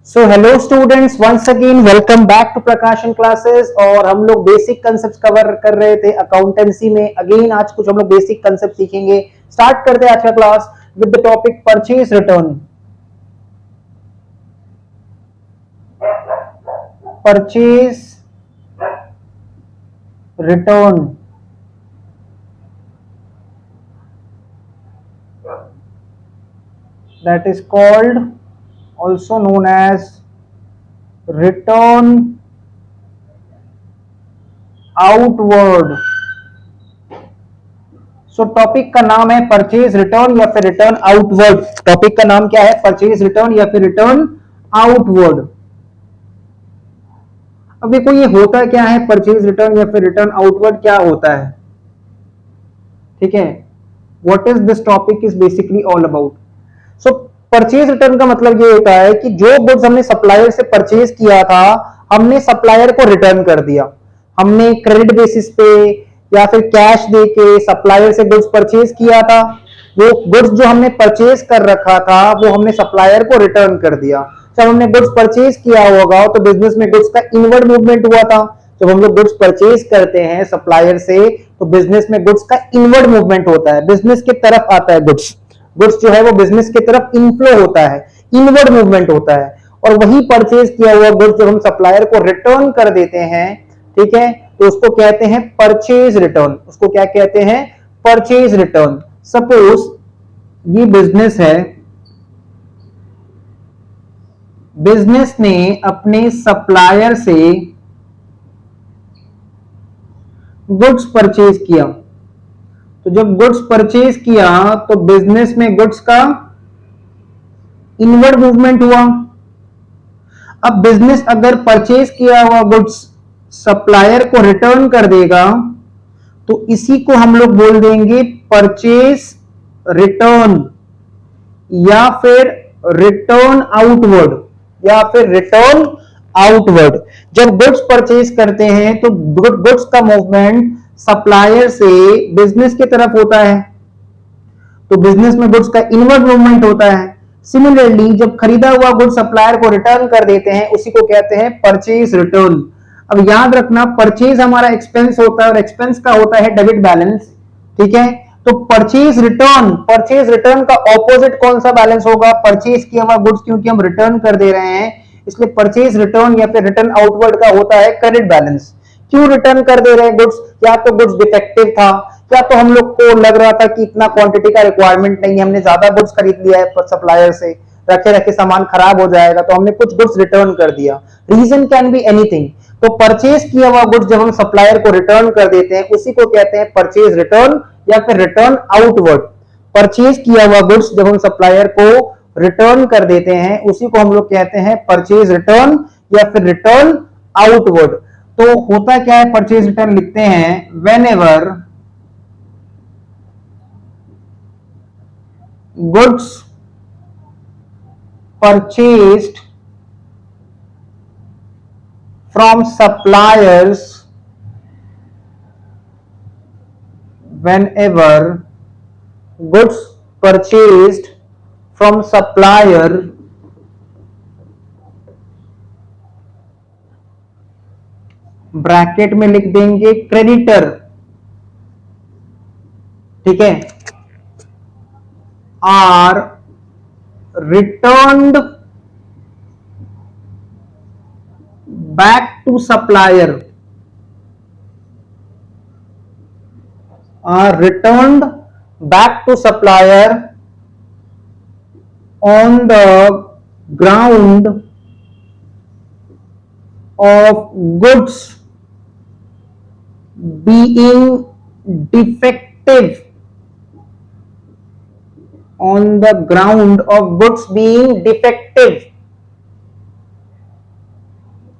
So hello students, once again welcome back to Prakashan classes. और हम लोग बेसिक कंसेप्ट कवर कर रहे थे अकाउंटेंसी में। अगेन आज कुछ हम लोग बेसिक कंसेप्ट सीखेंगे। स्टार्ट करते हैं आज का class with the topic purchase return. Purchase return that is called also known as return outward। So topic का नाम है परचेज रिटर्न या फिर रिटर्न आउटवर्ड। टॉपिक का नाम क्या है? परचेज रिटर्न या फिर रिटर्न आउटवर्ड। अब देखो ये होता क्या है, परचेज रिटर्न या फिर रिटर्न आउटवर्ड क्या होता है? ठीक है, what is this topic is basically all about. So purchase return का मतलब ये होता है कि जो गुड्स हमने सप्लायर से परचेज किया था, हमने सप्लायर को रिटर्न कर दिया। हमने क्रेडिट बेसिस पे या फिर कैश देके सप्लायर से गुड्स परचेज किया था। वो गुड्स जो हमने परचेज कर रखा था वो हमने सप्लायर को रिटर्न कर दिया। जब हमने गुड्स परचेज किया होगा तो बिजनेस में गुड्स का इनवर्ड मूवमेंट हुआ था। जब हम लोग गुड्स परचेज करते हैं सप्लायर से तो बिजनेस में गुड्स का इनवर्ड मूवमेंट होता है, बिजनेस की तरफ आता है गुड्स। गुड्स जो है वो बिजनेस की तरफ इनफ्लो होता है, इनवर्ड मूवमेंट होता है। और वही परचेज किया हुआ गुड्स जब हम सप्लायर को रिटर्न कर देते हैं, ठीक है, तो उसको कहते हैं परचेज रिटर्न। उसको क्या कहते हैं? Purchase return. सपोज ये बिजनेस है, बिजनेस ने अपने सप्लायर से गुड्स परचेज किया। तो जब गुड्स परचेज किया तो बिजनेस में गुड्स का इनवर्ड मूवमेंट हुआ। अब बिजनेस अगर परचेज किया हुआ गुड्स सप्लायर को रिटर्न कर देगा तो इसी को हम लोग बोल देंगे परचेज रिटर्न या फिर रिटर्न आउटवर्ड या फिर रिटर्न आउटवर्ड। जब गुड्स परचेज करते हैं तो गुड्स का मूवमेंट सप्लायर से बिजनेस की तरफ होता है, तो बिजनेस में गुड्स का इनवर्ड मूवमेंट होता है। सिमिलरली जब खरीदा हुआ गुड्स सप्लायर को रिटर्न कर देते हैं उसी को कहते हैं परचेज रिटर्न। अब याद रखना, परचेज हमारा एक्सपेंस होता है और एक्सपेंस का होता है डेबिट बैलेंस। ठीक है, तो परचेज रिटर्न का ऑपोजिट कौन सा बैलेंस होगा? परचेज किया हुआ गुड्स, क्योंकि हम रिटर्न कर दे रहे हैं इसलिए परचेज रिटर्न या फिर रिटर्न आउटवर्ड का होता है क्रेडिट बैलेंस। क्यों रिटर्न कर दे रहे हैं गुड्स? या तो गुड्स डिफेक्टिव था, या तो हम लोग को लग रहा था कि इतना क्वांटिटी का रिक्वायरमेंट नहीं है, हमने ज्यादा गुड्स खरीद लिया है सप्लायर से, रखे रखे सामान खराब हो जाएगा, तो हमने कुछ गुड्स रिटर्न कर दिया। Reason can be anything. तो परचेज किया हुआ गुड्स जब हम सप्लायर को रिटर्न कर देते हैं उसी को कहते हैं परचेज रिटर्न या फिर रिटर्न आउटवर्ड। परचेज किया हुआ गुड्स जब हम सप्लायर को रिटर्न कर देते हैं उसी को हम लोग कहते हैं परचेज रिटर्न या फिर रिटर्न आउटवर्ड। तो होता क्या है, परचेज रिटर्न लिखते हैं whenever goods purchased from suppliers, whenever goods purchased from supplier bracket में लिख देंगे क्रेडिटर, ठीक है, are returned back to supplier, are returned back to supplier on the ground of goods being defective, on the ground of goods being defective।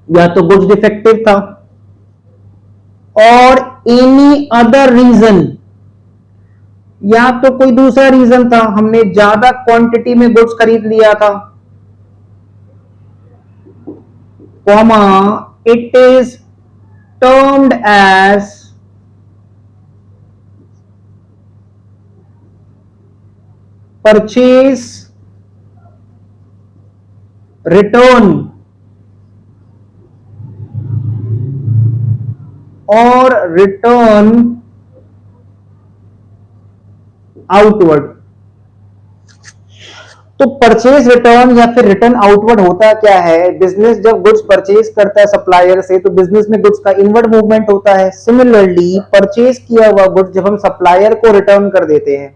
या तो goods defective था और any other reason, या तो कोई दूसरा रीजन था, हमने ज्यादा क्वांटिटी में गुड्स खरीद लिया था, comma it is termed as purchase return और रिटर्न आउटवर्ड। तो परचेज रिटर्न या फिर रिटर्न आउटवर्ड होता क्या है? बिजनेस जब गुड्स परचेज करता है सप्लायर से तो बिजनेस में गुड्स का इनवर्ड मूवमेंट होता है। सिमिलरली परचेज किया हुआ गुड्स जब हम सप्लायर को रिटर्न कर देते हैं,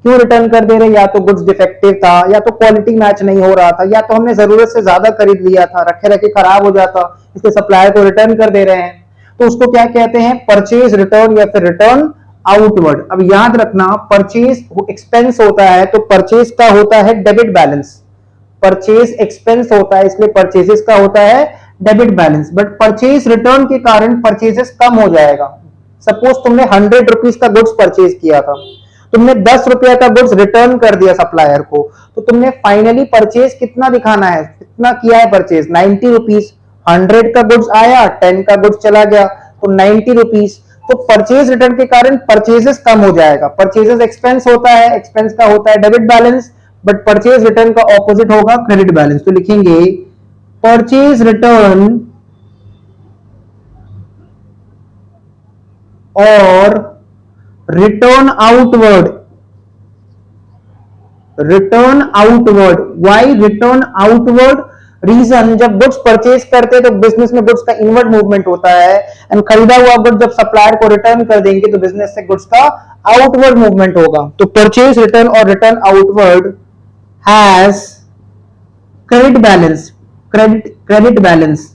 क्यों रिटर्न कर दे रहे हैं? या तो गुड्स डिफेक्टिव था, या तो क्वालिटी मैच नहीं हो रहा था, या तो हमने जरूरत से ज्यादा खरीद लिया था, रखे रखे खराब हो जाता, इसलिए सप्लायर को रिटर्न कर दे रहे हैं। तो उसको क्या कहते हैं? परचेज रिटर्न या फिर रिटर्न आउटवर्ड। अब याद रखना, परचेज एक्सपेंस होता है तो परचेज का होता है डेबिट बैलेंस। परचेज एक्सपेंस होता है इसलिए परचेजेस का होता है debit balance. But purchase return के कारण परचेजेस कम हो जाएगा। सपोज तुमने 100 रुपीज का गुड्स परचेज किया था, तुमने 10 रुपया का गुड्स रिटर्न कर दिया सप्लायर को, तो तुमने फाइनली परचेज कितना दिखाना है? कितना किया है परचेज? 90 रुपीज। 100 का गुड्स आया, 10 का गुड्स चला गया, तो 90 रुपीज। तो परचेज रिटर्न के कारण परचेजेस कम हो जाएगा। परचेजेस एक्सपेंस होता है, एक्सपेंस का होता है debit balance, but purchase return का ऑपोजिट होगा क्रेडिट बैलेंस। तो लिखेंगे परचेज रिटर्न और return outward. Return outward, why return outward? Reason, जब गुड्स परचेज करते हैं तो बिजनेस में गुड्स का इनवर्ड मूवमेंट होता है, एंड खरीदा हुआ गुड्स जब सप्लायर को रिटर्न कर देंगे तो बिजनेस से गुड्स का आउटवर्ड मूवमेंट होगा। तो परचेज रिटर्न और return outward has credit balance. Credit balance,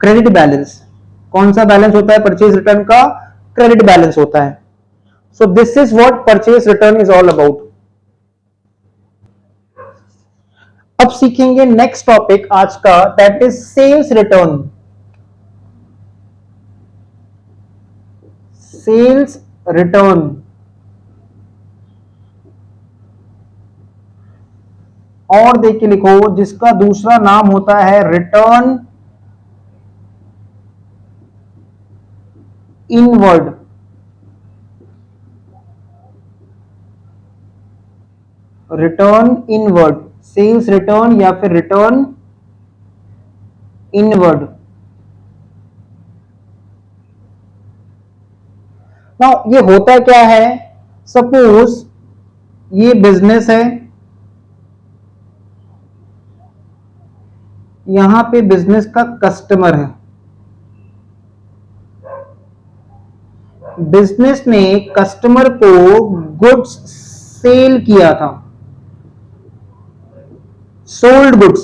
credit balance कौन सा बैलेंस होता है? परचेज रिटर्न का क्रेडिट बैलेंस होता है। So this is what purchase return is all about. अब सीखेंगे नेक्स्ट टॉपिक आज का, that is sales return. Sales return और देख के लिखो, जिसका दूसरा नाम होता है return inward. Return inward, sales return या फिर रिटर्न इनवर्ड। नाउ ये होता क्या है? सपोज ये बिजनेस है, यहां पे बिजनेस का कस्टमर है। बिजनेस ने कस्टमर को गुड्स सेल किया था, सोल्ड गुड्स।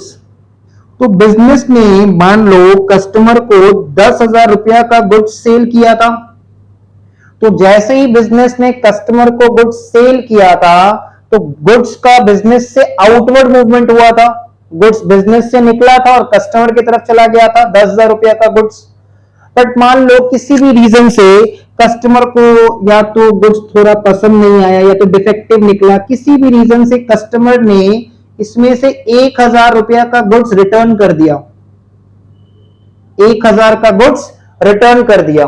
तो बिजनेस ने मान लो कस्टमर को 10,000 रुपया का गुड्स सेल किया था। तो जैसे ही बिजनेस ने कस्टमर को गुड्स सेल किया था तो गुड्स का बिजनेस से आउटवर्ड मूवमेंट हुआ था। गुड्स बिजनेस से निकला था और कस्टमर की तरफ चला गया था 10,000 रुपया का गुड्स। बट मान लो किसी भी रीजन से कस्टमर को या तो गुड्स थोड़ा पसंद नहीं आया या तो डिफेक्टिव निकला, किसी भी रीजन से कस्टमर ने इसमें से 1,000 रुपया का गुड्स रिटर्न कर दिया। 1,000 का गुड्स रिटर्न कर दिया।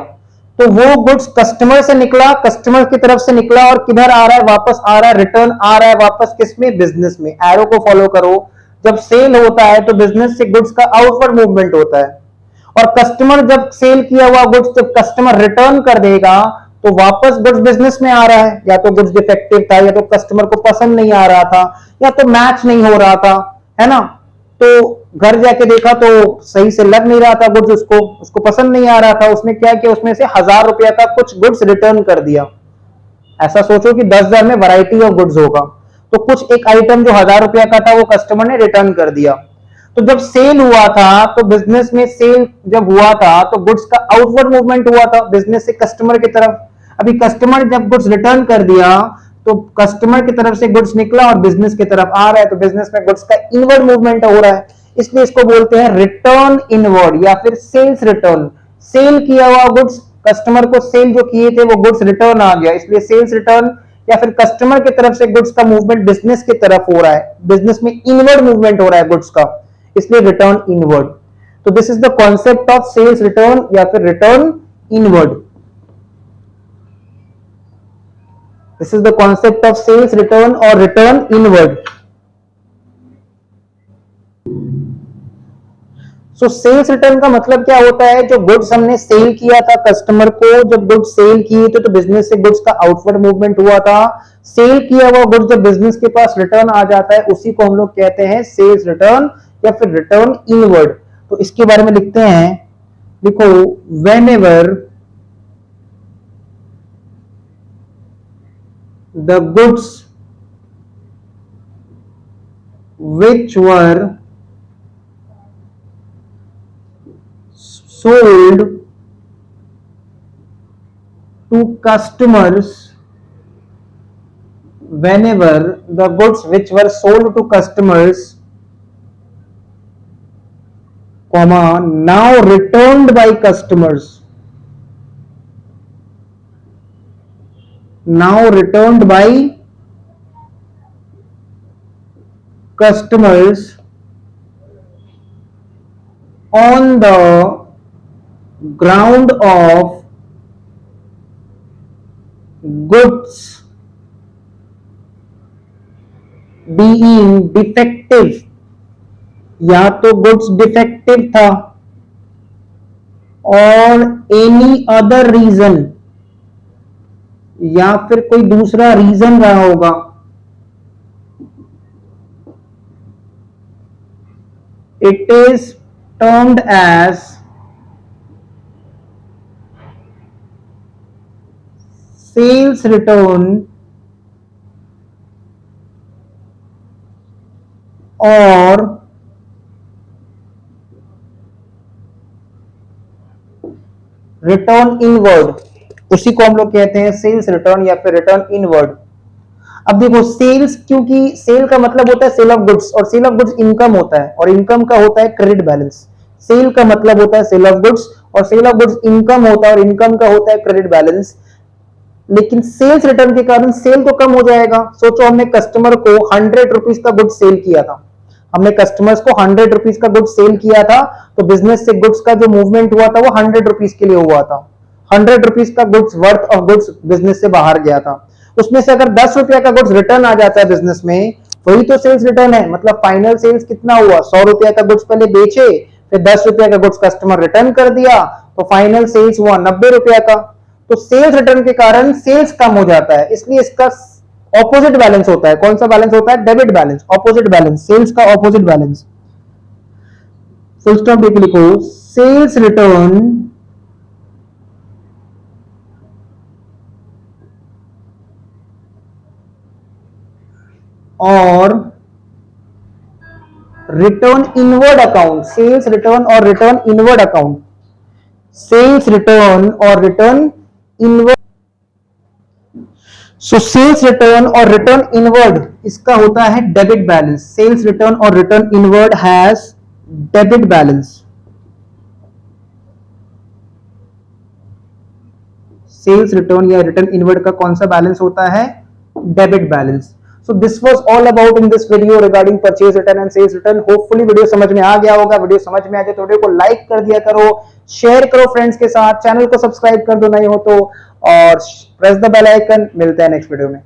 तो वो गुड्स कस्टमर से निकला, कस्टमर की तरफ से निकला और किधर आ रहा है? वापस आ रहा है, रिटर्न आ रहा है वापस किसमें? बिजनेस में। एरो को फॉलो करो, जब सेल होता है तो बिजनेस से गुड्स का आउटवर्ड मूवमेंट होता है, और कस्टमर जब सेल किया हुआ गुड्स जब कस्टमर रिटर्न कर देगा तो वापस गुड्स बिजनेस में आ रहा है। या तो गुड्स डिफेक्टिव था, या तो कस्टमर को पसंद नहीं आ रहा था, या तो मैच नहीं हो रहा था, है ना? तो घर जाके देखा तो सही से लग नहीं रहा था गुड्स, उसको पसंद नहीं आ रहा था। उसने क्या किया? उसमें से 1,000 रुपया का कुछ गुड्स रिटर्न कर दिया। ऐसा सोचो कि 10,000 में वैरायटी ऑफ गुड्स होगा, तो कुछ एक आइटम जो 1,000 रुपया का था वो कस्टमर ने रिटर्न कर दिया। तो जब सेल हुआ था तो बिजनेस में सेल जब हुआ था तो गुड्स का आउटवर्ड मूवमेंट हुआ था बिजनेस से कस्टमर की तरफ। अभी कस्टमर जब गुड्स रिटर्न कर दिया तो कस्टमर की तरफ से गुड्स निकला और बिजनेस की तरफ आ रहा है, तो बिजनेस में गुड्स का इनवर्ड मूवमेंट हो रहा है, इसलिए इसको बोलते हैं रिटर्न इनवर्ड या फिर सेल्स रिटर्न। सेल किया हुआ गुड्स, कस्टमर को सेल जो किए थे वो गुड्स रिटर्न आ गया, इसलिए सेल्स रिटर्न या फिर कस्टमर की तरफ से गुड्स का मूवमेंट बिजनेस की तरफ हो रहा है, बिजनेस में इनवर्ड मूवमेंट हो रहा है गुड्स का, इसलिए रिटर्न इनवर्ड। तो this is the concept of sales return या फिर return inward. This is the concept of sales return और return inward. So sales return का मतलब क्या होता है, जो गुड्स हमने सेल किया था कस्टमर को, जब गुड्स सेल किए थे तो बिजनेस से गुड्स का आउटवर्ड मूवमेंट हुआ था, सेल किया हुआ गुड्स जब बिजनेस के पास रिटर्न आ जाता है उसी को हम लोग कहते हैं सेल्स रिटर्न या फिर रिटर्न इनवर्ड। तो इसके बारे में लिखते हैं, देखो, when ever the goods which were sold to customers, whenever the goods which were sold to customers, comma, now returned by customers, now returned by customers on the ground of goods being defective, या तो goods defective था और any other reason, या फिर कोई दूसरा reason रहा होगा, it is termed as sales return और रिटर्न इनवर्ड। उसी को हम लोग कहते हैं सेल्स रिटर्न या फिर रिटर्न इनवर्ड। अब देखो, सेल्स, क्योंकि सेल का मतलब होता है सेल ऑफ गुड्स, और सेल ऑफ गुड्स इनकम होता है, और इनकम का होता है क्रेडिट बैलेंस। सेल का मतलब होता है सेल ऑफ गुड्स, और सेल ऑफ गुड्स इनकम होता है, और इनकम का होता है क्रेडिट बैलेंस। लेकिन सेल्स रिटर्न के कारण सेल तो कम हो जाएगा। सोचो, हमने कस्टमर को 100 रुपीज का गुड्स सेल किया था, हमने कस्टमर्स को 100 रुपीज का गुड्स सेल किया था, तो बिजनेस से गुड्स का जो मूवमेंट हुआ था वो 100 रुपीज के लिए हुआ था। 100 रुपीज का goods, worth of goods business से बाहर गया था। उसमें से अगर 10 रुपया का गुड्स रिटर्न आ जाता है बिजनेस में, वही तो सेल्स रिटर्न है। मतलब फाइनल सेल्स कितना हुआ, 100 रुपया का गुड्स पहले बेचे, फिर 10 रुपया का गुड्स कस्टमर रिटर्न कर दिया, तो फाइनल सेल्स हुआ 90 रुपया का। तो सेल्स रिटर्न के कारण सेल्स कम हो जाता है, इसलिए इसका ऑपोजिट बैलेंस होता है। कौन सा बैलेंस होता है? Debit balance, opposite balance, sales का ऑपोजिट बैलेंस। फुल स्टॉप देख लिखो, सेल्स रिटर्न और return inward account, sales return और return inward account, sales return और return inward. So sales return और रिटर्न इनवर्ड, इसका होता है डेबिट बैलेंस। सेल्स रिटर्न और return inward has debit balance. Sales return या रिटर्न इनवर्ड का कौन सा बैलेंस होता है? Debit balance. So this was all about in this video regarding purchase return and sales return. Hopefully video समझ में आ गया होगा। वीडियो समझ में आ जाए तो वीडियो को लाइक कर दिया करो, शेयर करो फ्रेंड्स के साथ, चैनल को सब्सक्राइब कर दो नहीं हो तो, और प्रेस द बेल आइकन। मिलते हैं नेक्स्ट वीडियो में।